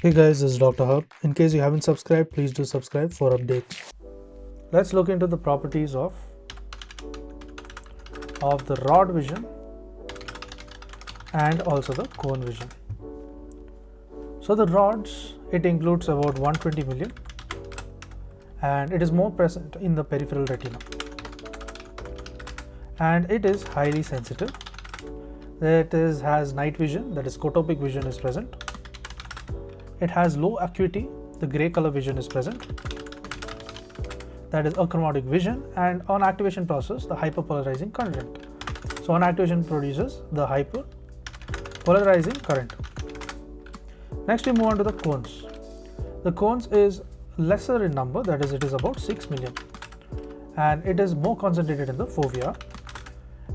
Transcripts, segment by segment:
Hey guys, this is Dr. Hub. In case you haven't subscribed, please do subscribe for updates. Let's look into the properties of the rod vision and also the cone vision. So the rods, it includes about 120 million and it is more present in the peripheral retina. And it is highly sensitive. It has night vision, that is scotopic vision is present. It has low acuity, the gray color vision is present, that is achromatic vision, and on activation process the hyperpolarizing current. So on activation produces the hyperpolarizing current. Next we move on to the cones. The cones is lesser in number, that is it is about 6 million and it is more concentrated in the fovea.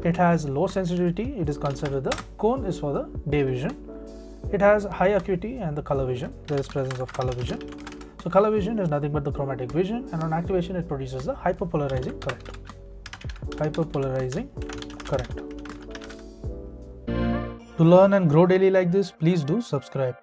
It has low sensitivity, it is considered the cone is for the day vision. It has high acuity and the color vision, there is presence of color vision. So color vision is nothing but the chromatic vision, and on activation it produces the hyperpolarizing current. To learn and grow daily like this, please do subscribe.